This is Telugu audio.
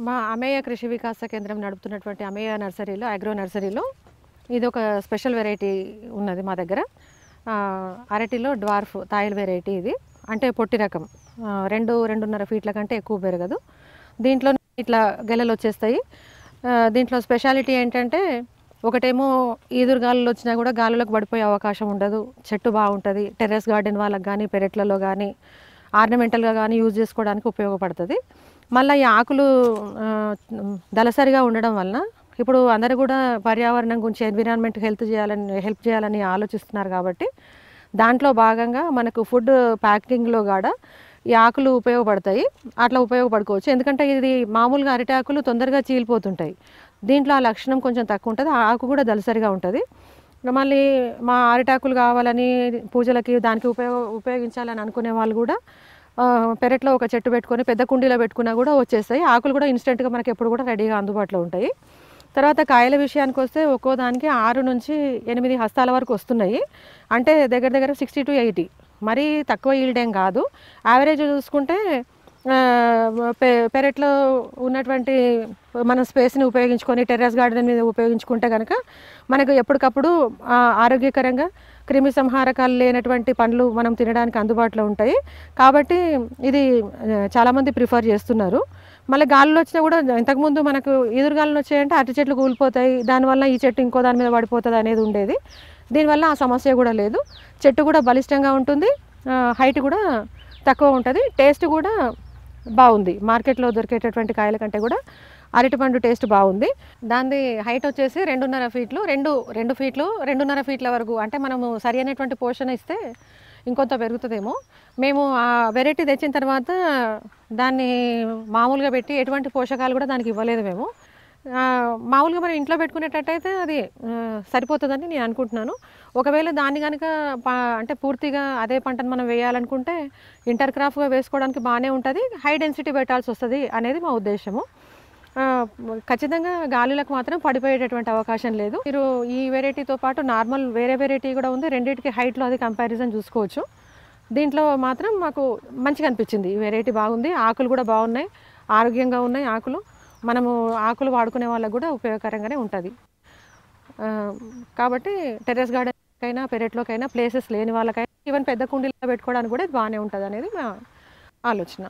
మా అమేయ కృషి వికాస కేంద్రం నడుపుతున్నటువంటి అమేయ నర్సరీలో అగ్రో నర్సరీలో ఇది ఒక స్పెషల్ వెరైటీ ఉన్నది మా దగ్గర. అరటిలో డ్వార్ఫ్ తాయిల్ వెరైటీ ఇది. అంటే పొట్టి రకం. 2-2.5 ఫీట్ల కంటే ఎక్కువ పెరగదు. దీంట్లో ఇట్లా గెలలు వచ్చేస్తాయి. దీంట్లో స్పెషాలిటీ ఏంటంటే ఒకటేమో ఈదురు గాలులు వచ్చినా కూడా గాలులకు పడిపోయే అవకాశం ఉండదు. చెట్టు బాగుంటుంది. టెర్రస్ గార్డెన్ వాళ్ళకి కానీ పెరట్లలో కానీ ఆర్నమెంటల్గా కానీ యూజ్ చేసుకోవడానికి ఉపయోగపడుతుంది. మళ్ళీ ఈ ఆకులు దళసరిగా ఉండడం వలన ఇప్పుడు అందరూ కూడా పర్యావరణం గురించి ఎన్విరాన్మెంట్ హెల్ప్ చేయాలని ఆలోచిస్తున్నారు కాబట్టి దాంట్లో భాగంగా మనకు ఫుడ్ ప్యాకింగ్లో కూడా ఈ ఆకులు ఉపయోగపడతాయి. అట్లా ఉపయోగపడుకోవచ్చు. ఎందుకంటే ఇది మామూలుగా అరటి ఆకులు తొందరగా చీలిపోతుంటాయి. దీంట్లో ఆ లక్షణం కొంచెం తక్కువ ఉంటుంది. ఆ ఆకు కూడా దళసరిగా ఉంటుంది. మళ్ళీ మా అరిటాకులు కావాలని పూజలకి దానికి ఉపయోగించాలని అనుకునే వాళ్ళు కూడా పెరట్లో ఒక చెట్టు పెట్టుకొని పెద్ద కుండీలో పెట్టుకున్నా కూడా వచ్చేస్తాయి. ఆకులు కూడా ఇన్స్టెంట్గా మనకి ఎప్పుడు కూడా రెడీగా అందుబాటులో ఉంటాయి. తర్వాత కాయల విషయానికి వస్తే ఒక్కో దానికి 6 నుంచి 8 హస్తాల వరకు వస్తున్నాయి. అంటే దగ్గర దగ్గర 60 to 80. మరీ తక్కువ ఈల్డ్ ఏం కాదు. యావరేజ్ చూసుకుంటే పెరట్లో ఉన్నటువంటి మన స్పేస్ని ఉపయోగించుకొని టెర్రస్ గార్డెన్ మీద ఉపయోగించుకుంటే కనుక మనకు ఎప్పటికప్పుడు ఆరోగ్యకరంగా క్రిమి సంహారకాలు లేనటువంటి పండ్లు మనం తినడానికి అందుబాటులో ఉంటాయి. కాబట్టి ఇది చాలామంది ప్రిఫర్ చేస్తున్నారు. మళ్ళీ గాలులు వచ్చినా కూడా ఇంతకుముందు మనకు ఎదురుగాలులు వచ్చాయంటే అరటి చెట్లు కూలిపోతాయి, దానివల్ల ఈ చెట్టు ఇంకో దాని మీద పడిపోతుంది అనేది ఉండేది. దీనివల్ల ఆ సమస్య కూడా లేదు. చెట్టు కూడా బలిష్టంగా ఉంటుంది, హైట్ కూడా తక్కువ ఉంటుంది, టేస్ట్ కూడా బాగుంది. మార్కెట్లో దొరికేటటువంటి కాయల కంటే కూడా అరటిపండు టేస్ట్ బాగుంది. దాని హైట్ వచ్చేసి 2.5 ఫీట్లు, 2 ఫీట్లు 2.5 ఫీట్ల వరకు. అంటే మనము సరి అయినటువంటి పోషణ ఇస్తే ఇంకొంత పెరుగుతుందేమో. మేము ఆ వెరైటీ తెచ్చిన తర్వాత దాన్ని మామూలుగా పెట్టి ఎటువంటి పోషకాలు కూడా దానికి ఇవ్వలేదు మేము. మామూలుగా మనం ఇంట్లో పెట్టుకునేటట్టయితే అది సరిపోతుందని నేను అనుకుంటున్నాను. ఒకవేళ దాన్ని కనుక అంటే పూర్తిగా అదే పంటను మనం వేయాలనుకుంటే ఇంటర్ క్రాప్గా వేసుకోవడానికి బాగానే ఉంటుంది. హై డెన్సిటీ పెట్టాల్సి వస్తుంది అనేది మా ఉద్దేశము. ఖచ్చితంగా గాలులకు మాత్రం పడిపోయేటటువంటి అవకాశం లేదు. మీరు ఈ వెరైటీతో పాటు నార్మల్ వేరే వెరైటీ కూడా ఉంది. రెండింటికి హైట్లో అది కంపారిజన్ చూసుకోవచ్చు. దీంట్లో మాత్రం మాకు మంచిగా అనిపించింది. ఈ వెరైటీ బాగుంది. ఆకులు కూడా బాగున్నాయి, ఆరోగ్యంగా ఉన్నాయి ఆకులు. మనము ఆకులు వాడుకునే వాళ్ళకు కూడా ఉపయోగకరంగానే ఉంటుంది. కాబట్టి టెర్రస్ గార్డెన్కైనా పెరట్లోకైనా ప్లేసెస్ లేని వాళ్ళకైనా ఈవెన్ పెద్ద కుండీలో పెట్టుకోవడానికి కూడా ఇది బాగానే ఉంటుంది అనేది మా ఆలోచన.